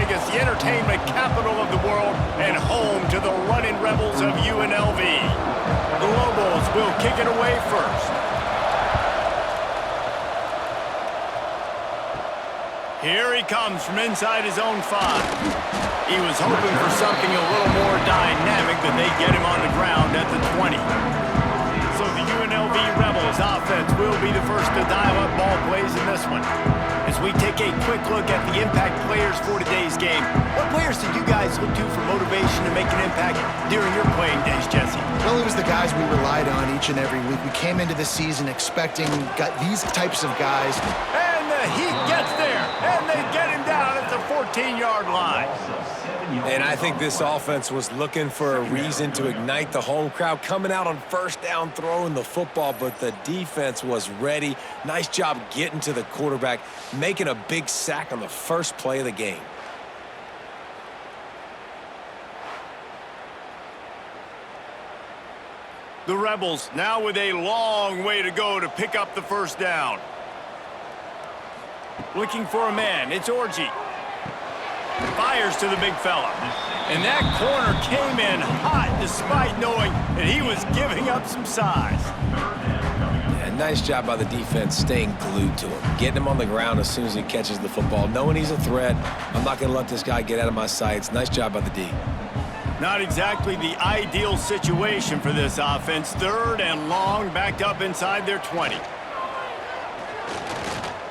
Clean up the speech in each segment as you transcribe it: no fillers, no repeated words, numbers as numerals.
Vegas, the entertainment capital of the world, and home to the running Rebels of UNLV. The Lobos will kick it away first. Here he comes from inside his own 5. He was hoping for something a little more dynamic, but they get him on the ground at the 20. So the UNLV Rebels offense will be the first to dial up ball plays in this one. As we take a quick look at the impact players for today's game, what players did you guys look to for motivation to make an impact during your playing days, Jesse? Well, it was the guys we relied on each and every week. We came into the season expecting these types of guys. And the Heat gets there, and they get him down at the 14-yard line. And I think this offense was looking for a reason to ignite the home crowd, coming out on first down, throwing the football, but the defense was ready. Nice job getting to the quarterback, making a big sack on the first play of the game. The Rebels now with a long way to go to pick up the first down. Looking for a man, it's Orji. Fires to the big fella. And that corner came in hot despite knowing that he was giving up some size. Yeah, nice job by the defense staying glued to him, getting him on the ground as soon as he catches the football, knowing he's a threat. I'm not going to let this guy get out of my sights. Nice job by the D. Not exactly the ideal situation for this offense. 3rd and long, backed up inside their 20.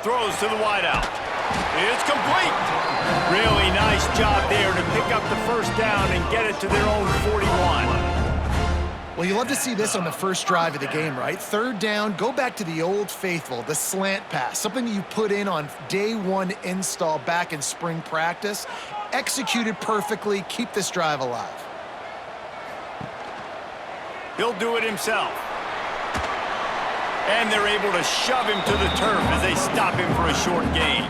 Throws to the wideout. It's complete. Really nice job there to pick up the first down and get it to their own 41. Well, you love to see this on the first drive of the game, right? 3rd down, go back to the old faithful, the slant pass, something you put in on day 1 install back in spring practice. Executed perfectly, keep this drive alive. He'll do it himself. And they're able to shove him to the turf as they stop him for a short gain.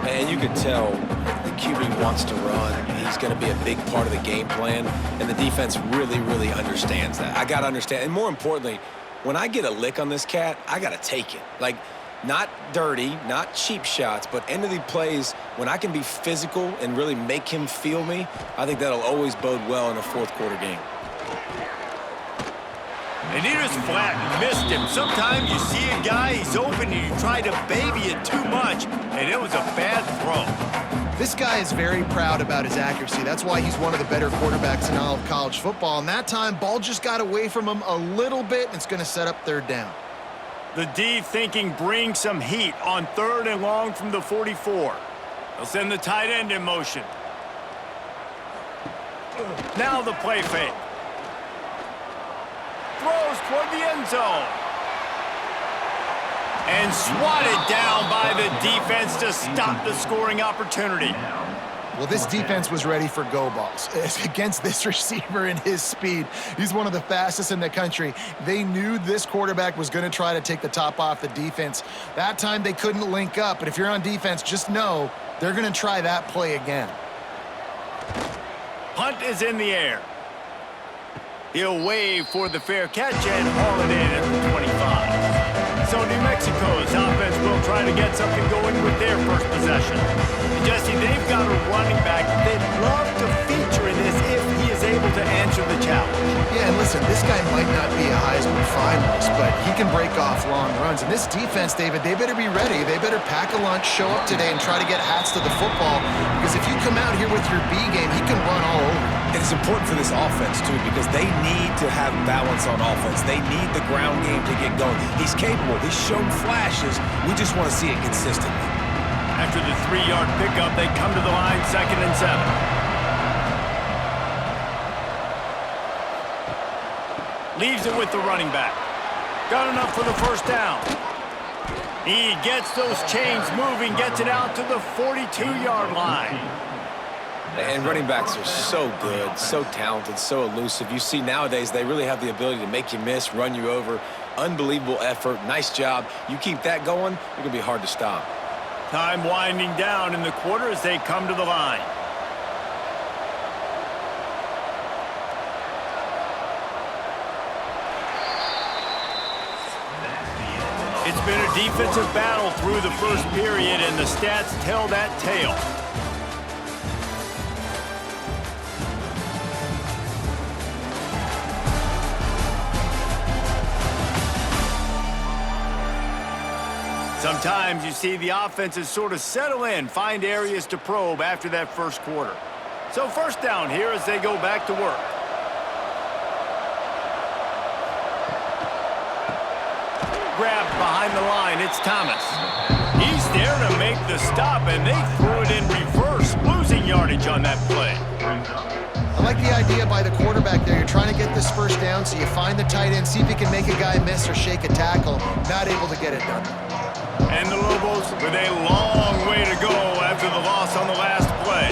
Man, you can tell the QB wants to run. He's going to be a big part of the game plan, and the defense really, really understands that. I got to understand, and more importantly, when I get a lick on this cat, I got to take it. Like, not dirty, not cheap shots, but end of the plays, when I can be physical and really make him feel me, I think that'll always bode well in a 4th quarter game. And he just flat missed him. Sometimes you see a guy, he's open, and you try to baby it too much, and it was a bad throw. This guy is very proud about his accuracy. That's why he's one of the better quarterbacks in all of college football. And that time, ball just got away from him a little bit, and it's going to set up 3rd down. The D thinking bring some heat on 3rd and long from the 44. They'll send the tight end in motion. Now the play fake. Throws toward the end zone. And swatted down by the defense to stop the scoring opportunity. Well, this defense was ready for go balls. Against this receiver and his speed, he's one of the fastest in the country. They knew this quarterback was going to try to take the top off the defense. That time they couldn't link up, but if you're on defense, just know they're going to try that play again. Punt is in the air. He'll wave for the fair catch and haul it in at the 25. So New Mexico's offense will try to get something going with their first possession. And Jesse, they've got a running back they'd love to feature in this if he is able to answer the challenge. Yeah, and listen, this guy might not be a Heisman finalist, but he can break off long runs. And this defense, David, they better be ready. They better pack a lunch, show up today, and try to get hats to the football. Because if you come out here with your B game, he can run all over you. And it's important for this offense, too, because they need to have balance on offense. They need the ground game to get going. He's capable. He's shown flashes. We just want to see it consistently. After the 3-yard pickup, they come to the line 2nd and 7. Leaves it with the running back. Got enough for the first down. He gets those chains moving, gets it out to the 42-yard line. And running backs are so good, so talented, so elusive. You see nowadays they really have the ability to make you miss, run you over. Unbelievable effort. Nice job. You keep that going, you're going to be hard to stop. Time winding down in the quarter as they come to the line. It's been a defensive battle through the first period, and the stats tell that tale. Sometimes you see the offenses sort of settle in, find areas to probe after that first quarter. So first down here as they go back to work. Grabbed behind the line, it's Thomas. He's there to make the stop, and they threw it in reverse, losing yardage on that play. I like the idea by the quarterback there. You're trying to get this first down, so you find the tight end, see if he can make a guy miss or shake a tackle. Not able to get it done. And the Lobos with a long way to go after the loss on the last play.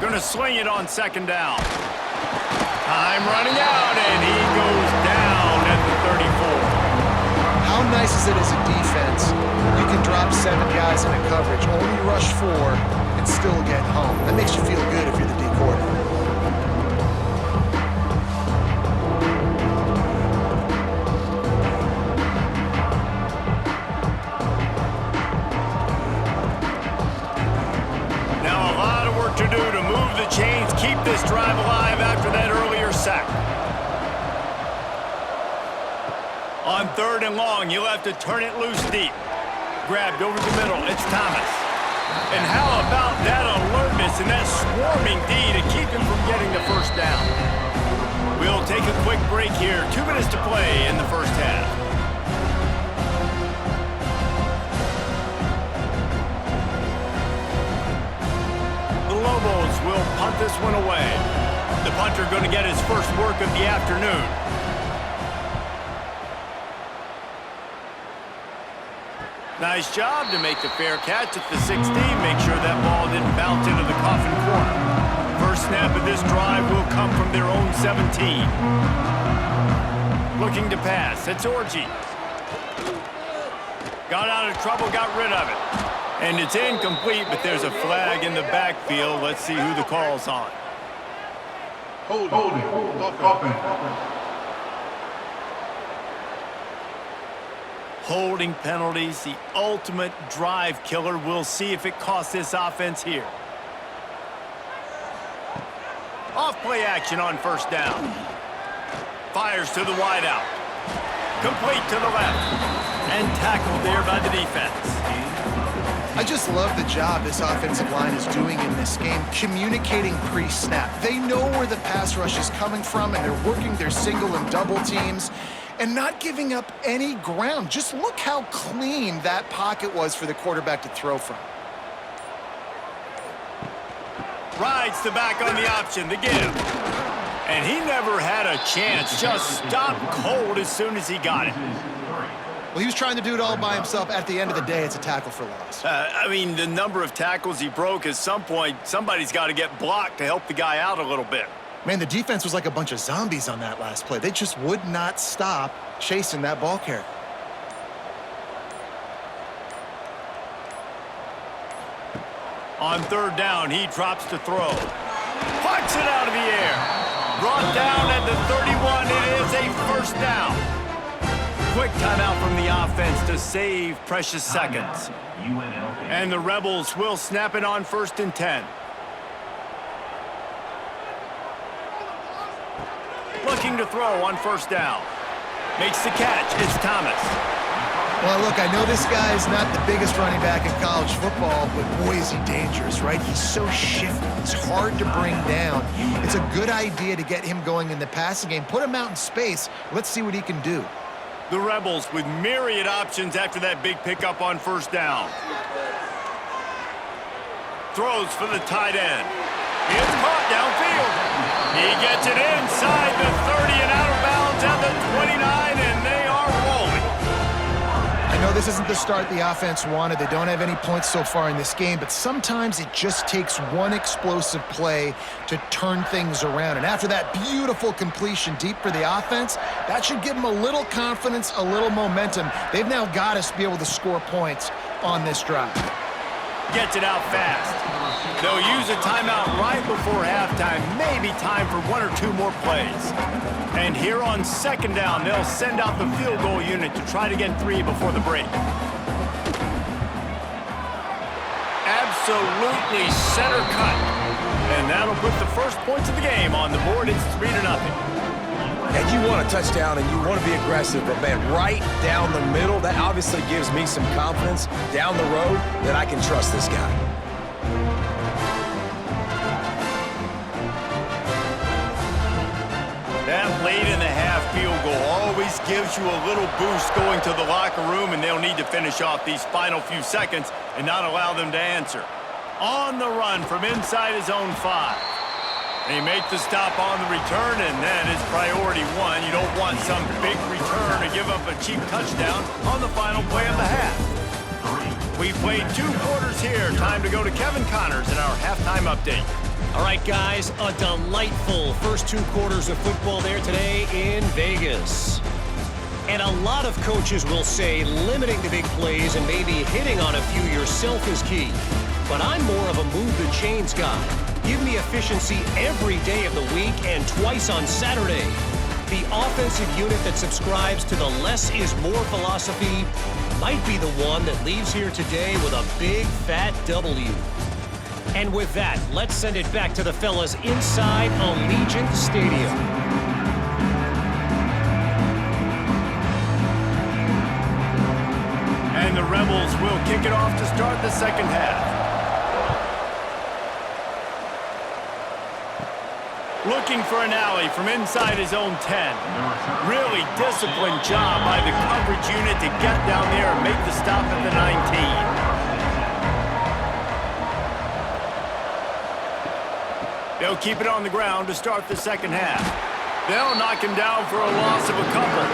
Gonna swing it on second down. Time running out, and he goes down at the 34. How nice is it as a defense? You can drop 7 guys into coverage, only rush 4, and still get home. That makes you feel good if you're the D coordinator. Now a lot of work to do to move the chains, keep this drive alive after that earlier sack. On third and long, you'll have to turn it loose deep. Grabbed over the middle, it's Thomas. And how about that alertness and that swarming D to keep him from getting the first down? We'll take a quick break here. 2 minutes to play in the first half. The Lobos will punt this one away. The punter going to get his first work of the afternoon. Nice job to make the fair catch at the 16. Make sure that ball didn't bounce into the coffin corner. First snap of this drive will come from their own 17. Looking to pass. It's Orji. Got out of trouble, got rid of it. And it's incomplete, but there's a flag in the backfield. Let's see who the call's on. Holding. Holding penalties, the ultimate drive killer. We'll see if it costs this offense here. Off play action on first down. Fires to the wideout. Complete to the left. And tackled there by the defense. I just love the job this offensive line is doing in this game, communicating pre-snap. They know where the pass rush is coming from, and they're working their single and double teams and not giving up any ground. Just look how clean that pocket was for the quarterback to throw from. Rides the back on the option, the give. And he never had a chance, just stopped cold as soon as he got it. Well, he was trying to do it all by himself. At the end of the day, it's a tackle for loss. I mean, the number of tackles he broke, at some point, somebody's got to get blocked to help the guy out a little bit. Man, the defense was like a bunch of zombies on that last play. They just would not stop chasing that ball carrier. On third down, he drops to throw. Pucks it out of the air. Brought down at the 31. It is a first down. Quick timeout from the offense to save precious seconds. And the Rebels will snap it on 1st and 10. Looking to throw on first down. Makes the catch. It's Thomas. Well, look, I know this guy is not the biggest running back in college football, but boy, is he dangerous, right? He's so shifty. He's hard to bring down. It's a good idea to get him going in the passing game. Put him out in space. Let's see what he can do. The Rebels with myriad options after that big pickup on first down. Throws for the tight end. It's caught downfield. He gets it inside the 30 and out of bounds at the 29, and they are rolling. I know this isn't the start the offense wanted. They don't have any points so far in this game, but sometimes it just takes one explosive play to turn things around. And after that beautiful completion deep for the offense, that should give them a little confidence, a little momentum. They've now got to be able to score points on this drive. Gets it out fast. They'll use a timeout right before halftime. Maybe time for 1 or 2 more plays. And here on second down, they'll send out the field goal unit to try to get 3 before the break. Absolutely center cut. And that'll put the first points of the game on the board. It's 3-0. And you want a touchdown and you want to be aggressive, but man, right down the middle, that obviously gives me some confidence down the road that I can trust this guy. That late in the half field goal always gives you a little boost going to the locker room, and they'll need to finish off these final few seconds and not allow them to answer. On the run from inside his own 5. They make the stop on the return, and that is priority one. You don't want some big return to give up a cheap touchdown on the final play of the half. We've played 2 quarters here. Time to go to Kevin Connors in our halftime update. All right, guys, a delightful first 2 quarters of football there today in Vegas. And a lot of coaches will say limiting the big plays and maybe hitting on a few yourself is key. But I'm more of a move the chains guy. Give me efficiency every day of the week and twice on Saturday. The offensive unit that subscribes to the less is more philosophy might be the one that leaves here today with a big fat W. And with that, let's send it back to the fellas inside Allegiant Stadium. And the Rebels will kick it off to start the second half. Looking for an alley from inside his own 10. Really disciplined job by the coverage unit to get down there and make the stop at the 19. They'll keep it on the ground to start the second half. They'll knock him down for a loss of a couple.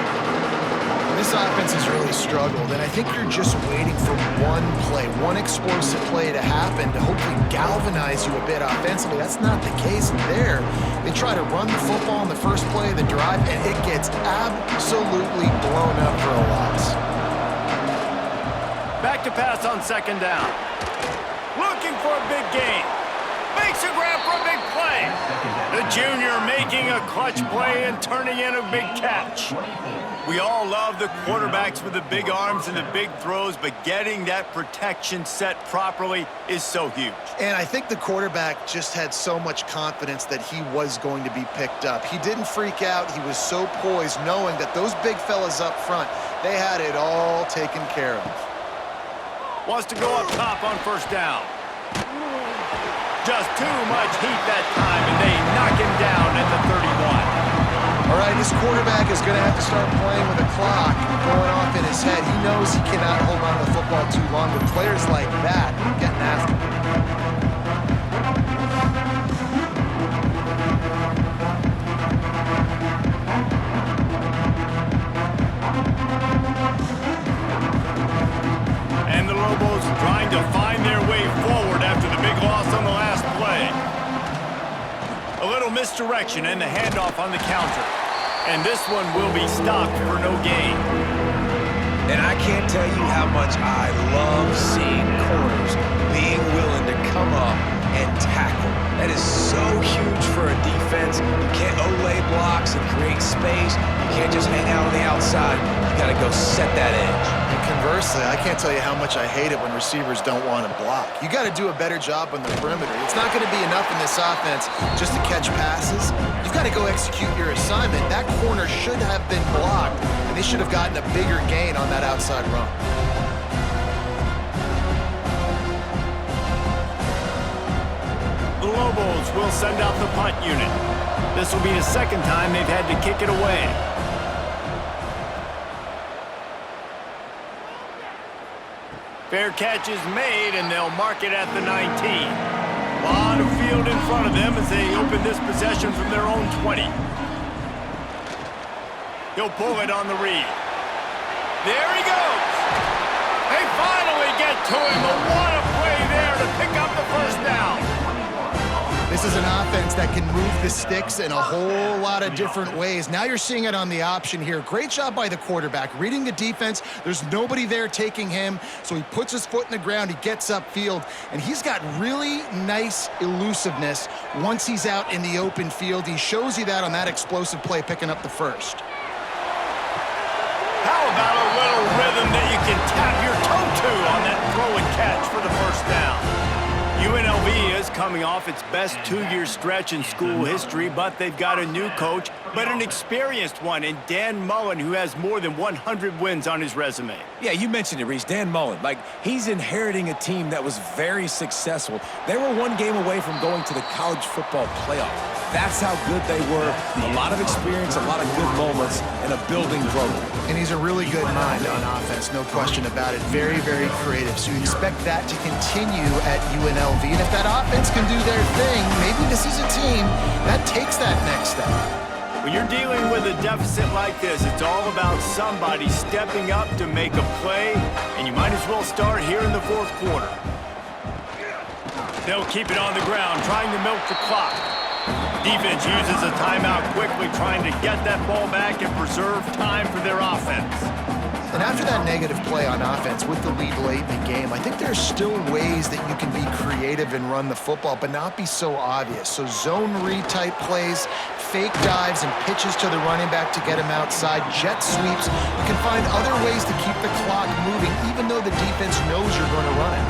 This offense has really struggled, and I think you're just waiting for one play, one explosive play to happen to hopefully galvanize you a bit offensively. That's not the case there. They try to run the football in the first play of the drive, and it gets absolutely blown up for a loss. Back to pass on second down. Looking for a big gain. Makes a grab for a big play. The junior making a clutch play and turning in a big catch. We all love the quarterbacks with the big arms and the big throws, but getting that protection set properly is so huge. And I think the quarterback just had so much confidence that he was going to be picked up. He didn't freak out. He was so poised, knowing that those big fellas up front, they had it all taken care of. Wants to go up top on first down. Just too much heat that time, and they knock him down at the 31. All right, this quarterback is going to have to start playing with a clock going off in his head. He knows he cannot hold on to the football too long with players like that getting after him. And the Lobos trying to find their way forward after the big loss on the last play. A little misdirection and the handoff on the counter. And this one will be stopped for no gain. And I can't tell you how much I love seeing corners being willing to come up and tackle. That is so huge for a defense. You can't olay blocks and create space. You can't just hang out on the outside. You got to go set that edge. And conversely, I can't tell you how much I hate it when receivers don't want to block. You got to do a better job on the perimeter. It's not going to be enough in this offense just to catch passes. You've got to go execute your assignment. That corner should have been blocked, and they should have gotten a bigger gain on that outside run. The Lobos will send out the punt unit. This will be the second time they've had to kick it away. Fair catch is made, and they'll mark it at the 19. A lot of field in front of them as they open this possession from their own 20. He'll pull it on the read. There he goes. They finally get to him. But what a play there to pick up the first down. This is an offense that can move the sticks in a whole lot of different ways. Now you're seeing it on the option here. Great job by the quarterback. Reading the defense, there's nobody there taking him, so he puts his foot in the ground, he gets upfield, and he's got really nice elusiveness once he's out in the open field. He shows you that on that explosive play, picking up the first. How about a little rhythm that you can tap your toe to on that throw and catch for the first down? UNLV is coming off its best two-year stretch in school history, but they've got a new coach, but an experienced one in Dan Mullen, who has more than 100 wins on his resume. Yeah, you mentioned it, Reese. Dan Mullen. He's inheriting a team that was very successful. They were one game away from going to the college football playoff. That's how good they were. A lot of experience, a lot of good moments, and a building program. And he's a really good mind on offense, no question about it. Very, very creative. So you expect that to continue at UNLV. And if that offense can do their thing, maybe this is a team that takes that next step. When you're dealing with a deficit like this, it's all about somebody stepping up to make a play, and you might as well start here in the fourth quarter. They'll keep it on the ground, trying to milk the clock. Defense uses a timeout quickly, trying to get that ball back and preserve time for their offense. And after that negative play on offense with the lead late in the game, I think there's still ways that you can be creative and run the football, but not be so obvious. So zone read type plays, fake dives and pitches to the running back to get him outside, jet sweeps. You can find other ways to keep the clock moving, even though the defense knows you're going to run it.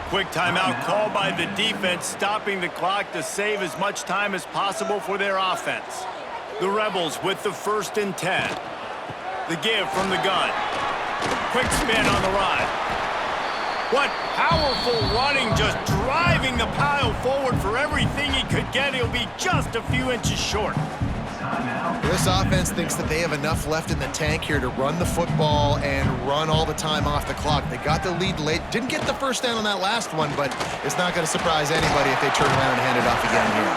Quick timeout called by the defense, stopping the clock to save as much time as possible for their offense. The Rebels with the 1st and 10. The give from the gun. Quick spin on the run. What powerful running, just driving the pile forward for everything he could get. He'll be just a few inches short. This offense thinks that they have enough left in the tank here to run the football and run all the time off the clock. They got the lead late. Didn't get the first down on that last one, but it's not going to surprise anybody if they turn around and hand it off again here.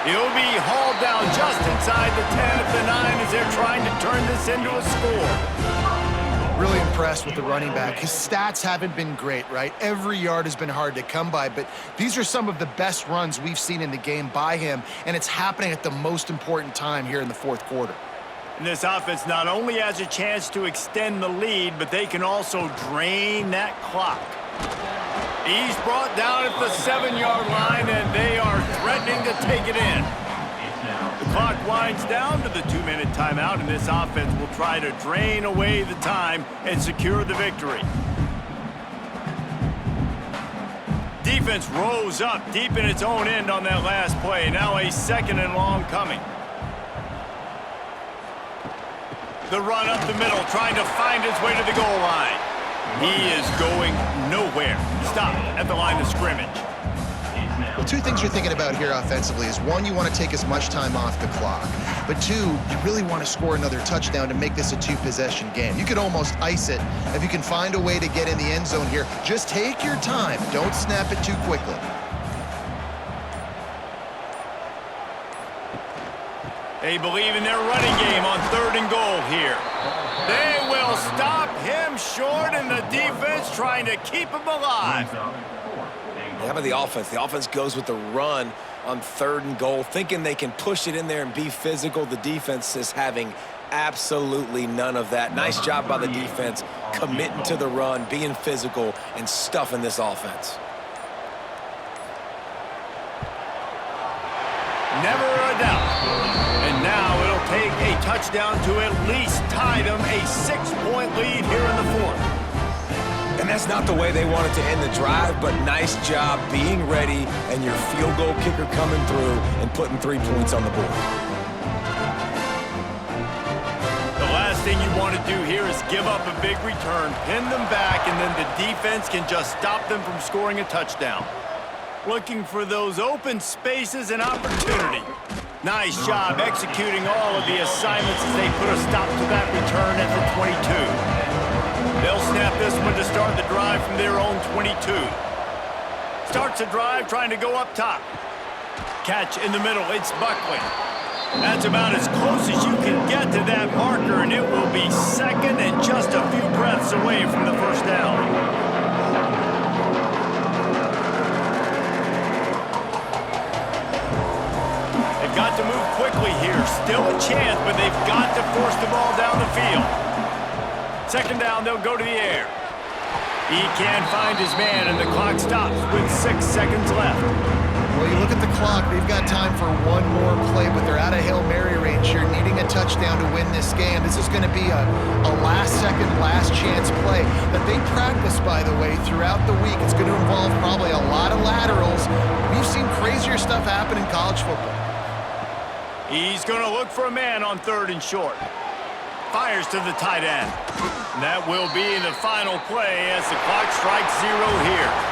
He'll be hauled down just inside the 10 at the 9 as they're trying to turn this into a score. Really impressed with the running back. His stats haven't been great, right? Every yard has been hard to come by, but these are some of the best runs we've seen in the game by him, and it's happening at the most important time here in the fourth quarter. And this offense not only has a chance to extend the lead, but they can also drain that clock. He's brought down at the 7-yard line, and they are threatening to take it in. The clock winds down to the 2-minute timeout, and this offense will try to drain away the time and secure the victory. Defense rose up deep in its own end on that last play. Now a 2nd and long coming. The run up the middle, trying to find his way to the goal line. He is going nowhere. Stop at the line of scrimmage. Well, two things you're thinking about here offensively is, one, you want to take as much time off the clock. But two, you really want to score another touchdown to make this a 2-possession game. You could almost ice it if you can find a way to get in the end zone here. Just take your time. Don't snap it too quickly. They believe in their running game on 3rd and goal here. They will stop him short, and the defense trying to keep him alive. How about the offense? The offense goes with the run on 3rd and goal, thinking they can push it in there and be physical. The defense is having absolutely none of that. Nice job by the defense, committing to the run, being physical, and stuffing this offense. Never a doubt. And now it'll take a touchdown to at least tie them a 6-point lead here in the 4th. And that's not the way they wanted to end the drive, but nice job being ready and your field goal kicker coming through and putting 3 points on the board. The last thing you want to do here is give up a big return, pin them back, and then the defense can just stop them from scoring a touchdown. Looking for those open spaces and opportunity. Nice job executing all of the assignments as they put a stop to that return at the 22. They'll snap this one to start the drive from their own 22. Starts the drive trying to go up top. Catch in the middle, it's Buckley. That's about as close as you can get to that marker, and it will be 2nd and just a few breaths away from the 1st down. They've got to move quickly here. Still a chance, but they've got to force the ball down the field. 2nd down, they'll go to the air. He can't find his man, and the clock stops with 6 seconds left. Well, you look at the clock, they've got time for one more play, but they're out of Hail Mary range here, needing a touchdown to win this game. This is going to be a last-second, last-chance play that they practice, by the way, throughout the week. It's going to involve probably a lot of laterals. We've seen crazier stuff happen in college football. He's going to look for a man on 3rd and short. Fires to the tight end. That will be the final play as the clock strikes 0 here.